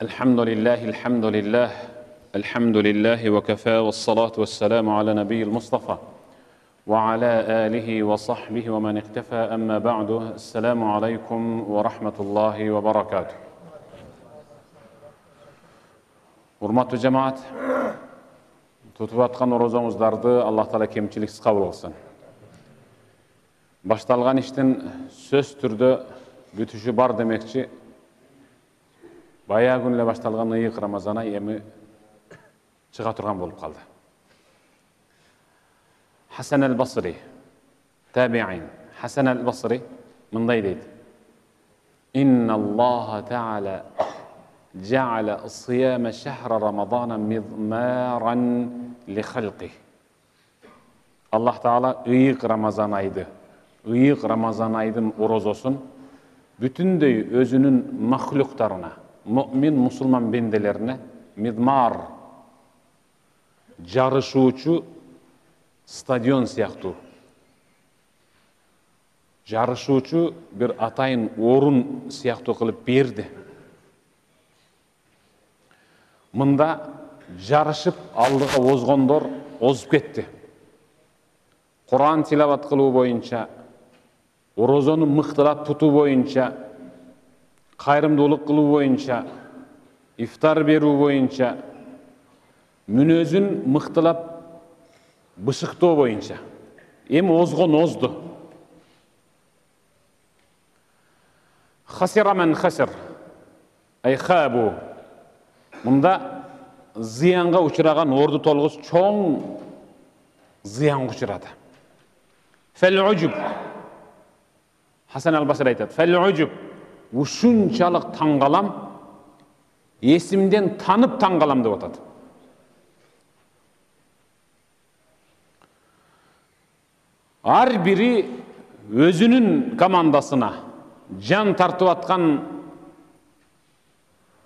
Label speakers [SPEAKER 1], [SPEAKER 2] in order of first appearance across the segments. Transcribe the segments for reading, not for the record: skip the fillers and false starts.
[SPEAKER 1] الحمد لله وكفى والصلاة والسلام على نبي المصطفى وعلى آله وصحبه ومن اقتفى أما بعد السلام عليكم ورحمة الله وبركاته. Урматтуу жамаат, тутуп аткан орозоңуздарды Аллах Таала кемчиликсиз кабыл кылсын. Башталган иштин сөз түрдө бүтүшү бар демекчи. Бая күн эле башталган ыйык Рамазан ай эми чыга турган болуп калды. Хасан аль-Басри, табиин, Хасан аль-Басри мындай дейт: Инна Аллаха Таала جعل صيام شهر رمضان مضمارا لخلقه. Аллах Таала ыйык Рамазан айдын орозосун бүтүндөй өзүнүн махлуктарына, муъмин мусулман бенделерине мидмар, жарышуучу стадион сыяктуу, жарышуучу бир атайын орун сыяктуу кылып берди. Мында жарышып алдыга озгондор озуп кетти. Куран тилават кылуу боюнча, орозону мыктылап тутуу боюнча, кайрымдуулук кылуу боюнча, ифтар берүү боюнча, мүнөзүн мыктылап бышыктоо боюнча эми озгон озду. Хасира мен хасир, ай хабу. Мында зыянга учураган орду толгус чоң зыянга учурады. Фел-уджуб. Хасан аль-Басри айтат: Фел-уджуб. Ушунчалык таңгалам, эсимден танып таңгалам деп атат. Ар бири өзүнүн командасына жан тартып аткан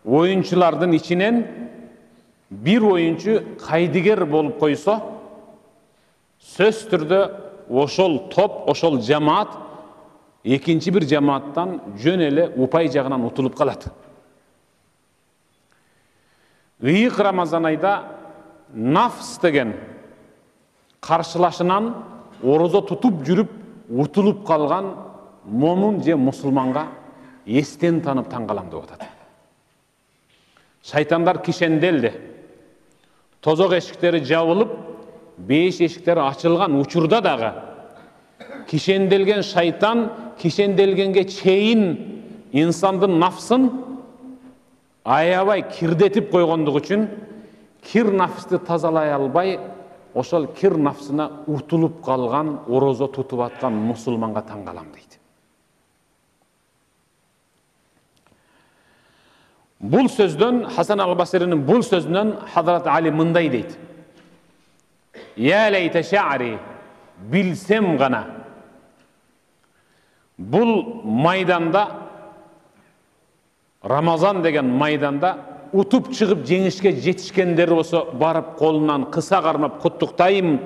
[SPEAKER 1] oyunculardan içinen bir oyuncu kaydıger bolup koysa, söz türde oşol top, oşol cemaat, ikinci bir cemaattan jönele upay jagынан utulup kaladı. Ыйык Рамазан ayda nafs деген karşılaşınan orozo tutup жүрүп utulup kalgan момун же мусулманга эстен танып таңгалам деп атат. Шайтандар кишенделди. Тозок эшиктери жабылып, беш эшиктери ачылган учурда дагы кишенделген шайтан кишенделгенге чейин инсандын нафсын аябай кирдетип койгондугу үчүн кир нафсты тазалай албай, ошол кир нафсына утулуп калган, орозо тутуп аткан мусулманга таңгалам дейт. Бұл сөзден, Хасан аль-Басринин бұл сөзінен Хазрат Али мындай дейт: Я лейте ша'ри, билсем гана. Бұл майданда, Рамазан деген майданда утуп чыгып жеңишке жетишкендер болсо барып колунан кыса кармап куттуктайм.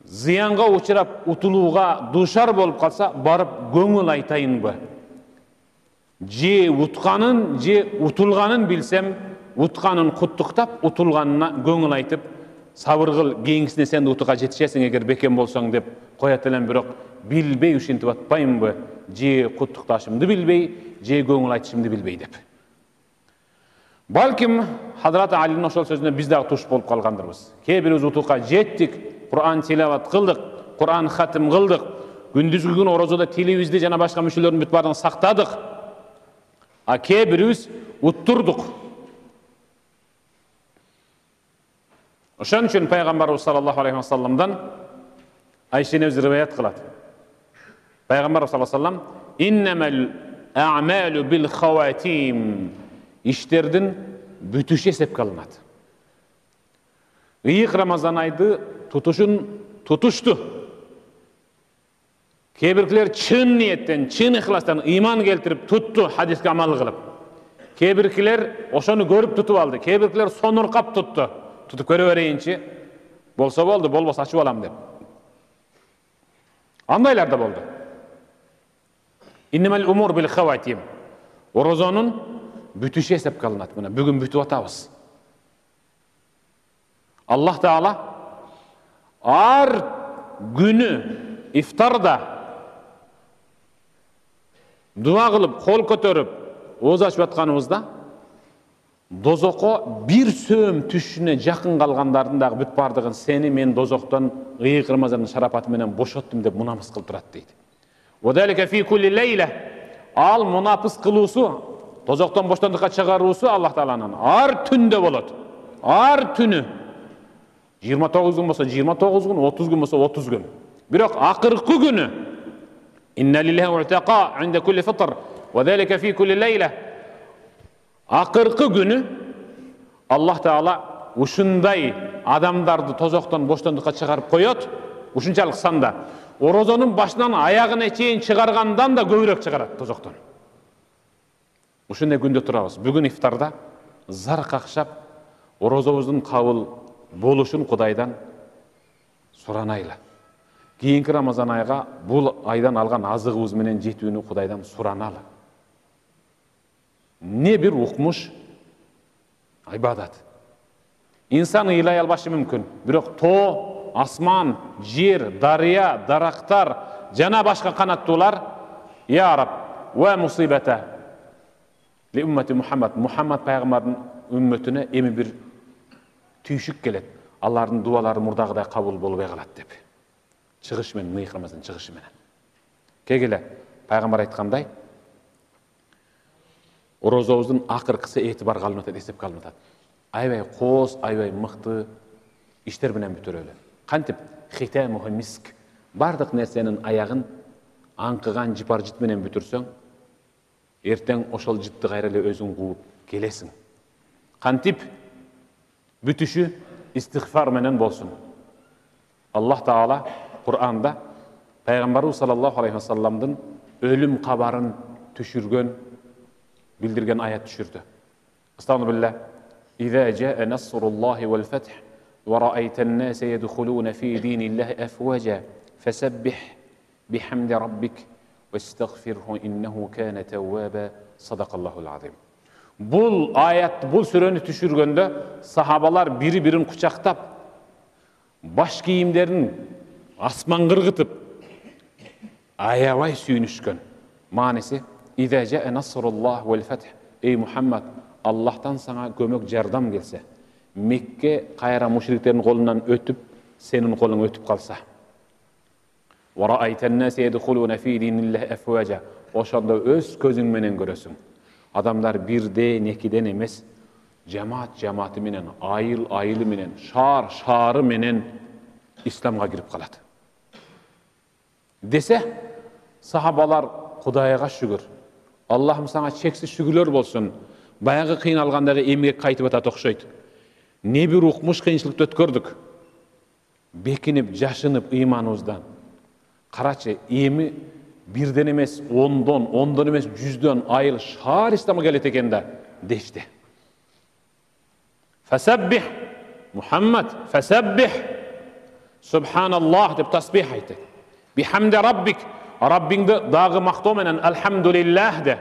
[SPEAKER 1] Зыянга учурап утулууга дуушар болуп калса барып көңүл айтайынбы? Же утканын, же утулганын билсем, утканын куттуктап, утулганына көңүл айтып, сабыр кыл, кийинкисине сен утуга жетишесиң эгер бекем болсоң деп коят элем, бирок билбей ушинтип атпаймынбы? Же куттукташымды билбей, же көңүл айтышымды билбей деп. Балким Хазрат Алинин ошол сөзүнө биз дагы туш болуп калгандырбыз. Кээ бирибиз утукка жеттик, Куран тилават кылдык, Куран хатым кылдык, күндүзгү күн орозодо тилибизди жана башка мүчөлөрдүн бүт баарын сактадык. А кээ бирибиз уттурдук. Ошон үчүн пайгамбарыбыз саллаллаху алейхи ва салламдан Айша энебиз риваят кылат. Пайгамбарыбыз саллаллаху алейхи ва саллам: Иннамал а'малу бил хаватим. Иштердин бүтүшү эсепке алынат. Ыйык Рамазан айды тутушту. Кебиркилер чын ниеттен, чын ихластан иман келтирип тутту, хадиске амал кылып. Кебиркилер ошону көрүп тутуп алды. Кебиркилер сонуркап тутту. Тутуп көрө берейинчи, болсо болду, болбосо ачып алам деп. Андайлар да болду. Иннемал умур бил хаватим. Орозонун бүтүшү эсепке алынат. Мына бүгүн бүтүп атабыз. Аллах Таала ар күнү ифтарда дуа кылып, кол көтөрүп, ооз ачып атканыбызда дозокко бир сөөм түшүнө жакын калгандардын дагы бүт бардыгын сени мен дозоктон ыйык Рамазандын шарапаты менен бошоттум деп мунапыс кылып турат дейт. Вадалика фи кулли лейла. Ал мунапыс кылуусу, дозоктон боштондукка чыгаруусу Аллах Тааланын ар түндө болот. Ар түнү. 29 күн болсо 29 күн, 30 күн болсо 30 күн. Бирок акыркы күнү инна лиллахи у'таqa 'инда kulli fitr wa dhalika fi kulli layla. Акыркы күнү Аллах Таала ушундай адамдарды тозоктон боштондукка чыгарып коет. Ушунчалык санда орозонун башынан аягына чейин чыгаргандан да көбүрөөк чыгарат тозоктон. Ушундай күндө турабыз. Бүгүн ифтарда зар какшап орозобуздун кабыл болушун Кудайдан суранайлы. Кийинки Рамазан айга бул айдан алган азыгыбыз менен жетүүнү Кудайдан сураналы. Не бир укмуш айбадат. Инсан ыйлай албашы мүмкүн. Бирок тоо, асман, жер, дарыя, дарактар жана башка канаттуулар я Раб ва мусибата ли уммати Мухаммад пайгамбардын үммөтүнө эми бир түйшүк келет. Алардын дуалары мурдагыдай кабыл болбой калат деп. Чыгыш менен, ыйык Рамазан чыгышы менен. Кегеле пайгамбар айткандай, орозобуздун акыркысы этибарга алынат, эсепке алынат. Аябай коос, аябай мыкты иштер менен бүтөрөлү. Кантип хитамуху миск. Бардык нерсенин аягын аңкыган жипар жит менен бүтүрсөң, эртең ошол житти кайра эле өзүң кууп келесиң. Кантип бүтүшү истигфар менен болсун. Аллах Таала Кур'анда пайгамбарыбыз саллаллаху алейхи ва салламдын өлүм кабарын түшүргөн, билдирген аят түшүрдү. Астагфирулlah. Иза жаа насруллахи вал фатх ва раайтан наса yadkhuluna fi dinillahi afwaja fasabbih bihamdi rabbik wastaghfirhu innahu kana tawwaba. Sadaqallahul azim. Бул аят, бул сүрөнү түшүргөндө сахабалар бири-бирин кучактап, баш кийимдерин асман кыргытып, аябай сүйүнүшкөн. Мааниси Иза жаа насруллах вал фатх. Эй Мухаммад, Аллахтан саңа көмөк жардам келсе, Мекке кайра мушриктердин колунан өтүп, сенин колуң өтүп калса. Ва раайтан наса yadkhuluna fi dinillahi afwaja. Ошондо өз көзүң менен көрөсүң. Адамдар бирден, экиден эмес, жамааты менен, айылы менен, шаары менен исламга кирип калат. Десе, сахабалар Кудайга шүгүр. Аллахым саңа чексиз шүгүрлөр болсун. Баягы кыйналгандагы эмгек кайтып атат окшойт. Не бир укмуш кыйынчылыкты өткөрдүк. Бекинип, жашынып ыйманыбыздан. Карачы, эми бирден эмес, ондон эмес, 100дөн айыл шаар исламга келет экен да дешти. Фасаббих Мухаммад, фасаббих Субханаллах деп тасбих айтты. Бихамди раббик, Раббиңди дагы мактоо менен алхамдулиллах де.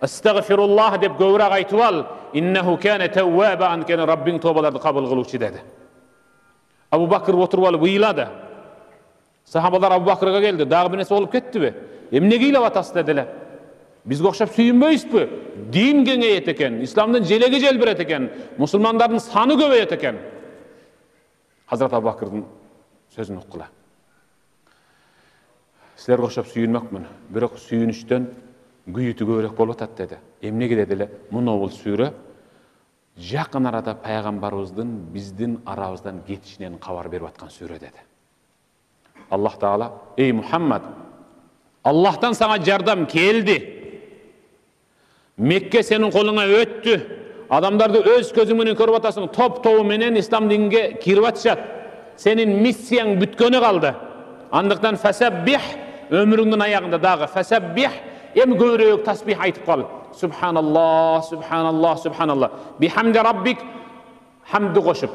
[SPEAKER 1] Астагфируллах деп көбүрөөк айтып ал. Иннаху кана тавваба, анткени Раббиң тобаларды кабыл кылуучу деди. Абу Бакыр отуруп алып ыйлады. Сахабалар Абу Бакырга келди, дагы бир нерсе болуп кеттиби? Эмнеге ыйлап атасыз дедиле. Бизге окшоп сүйүнбөйсүзбү? Дин кеңейет экен, исламдын желеги желбирет экен, мусулмандардын саны көбөйөт экен. Hazrat Abu Bakır'ın sözünü okula. Sizlerge okşap sүйүнмөкмүн, бирок сүйүнүштөн күйүтү көбүрөөк болуп атат деди. Эмнеге дедиле? Муну бул сүрө жакын арада пайгамбарыбыздын биздин арабыздан кетишинен кабар берип аткан сүрө деди. Аллах Таала, эй Мухаммад, Аллахтан саңа жардам келди. Мекке сенин колуңа өттү. Адамдарды өз көзүң менен көрүп атасың, топ-тобу менен ислам динге кирип атышат. Сенин миссияң бүткөнү калды. Андыктан фасаббих, өмүрүңдүн аягында дагы фасаббих, эми көбүрөөк тасбих айтып кал. Субханаллах, субханаллах, субханаллах. Бихамди раббик, хамды кошуп.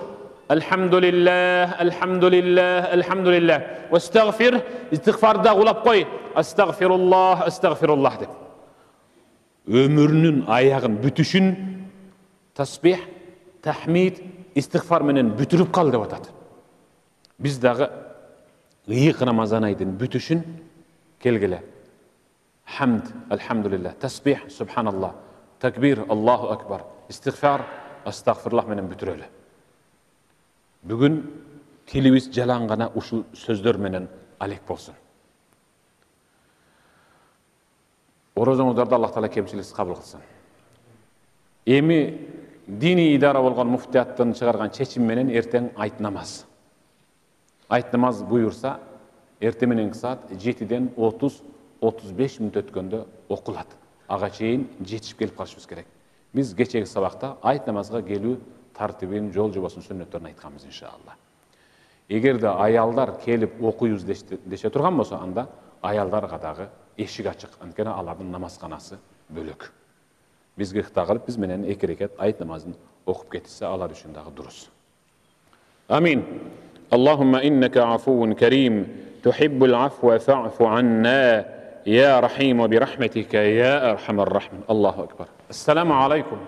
[SPEAKER 1] Алхамдулиллах, алхамдулиллах, алхамдулиллах. Вастагфир, истигфарда улап кой. Астагфируллах, астагфируллах деп. ömürünün ayağın бүтүшүн tasbih, tahmid, istigfar менен бүтүрүп кал деп атат. Биз дагы ыйык Рамазан айдын бүтүшүн келгиле. Хамд, алхамдулилlah, tasbih, subhanallah, takbir, Allahu akbar, istigfar, astagfirullah менен бүтүрөлү. Бүгүн телибиз жалаң гана ушул сөздөр менен алек болсун. Орозоңуздарды Аллах Таала кемчиликсиз кабыл кылсын. Эми дини идара болгон муфтияттын чыгарган чечим менен эртең айт намаз. Айт намаз буйурса, эрте мененки саат 7-ден 30-35 мүнөт өткөндө окулат. Ага чейин жетишип келип калышыбыз керек. Биз кечеги сабакта айт намазга келүү тартибин, жол жобосун, сүннөттөрүн айтканбыз иншалла. Эгерде аялдар келип окуйбуз деше турган болсо, анда аялдарга дагы эшик ачык. Анткени алардын намазканасы бөлөк. Бизге ыкта кылып, биз менен эки рекет айт намазын окуп кетсе, алар үчүн дагы дурус. Амин. Аллахумма иннека афуун карим, тухиббул афва фа'фу анна, я рахим, би рахматика, я архамар рахим. Аллаху акбар. Ассаламу алейкум.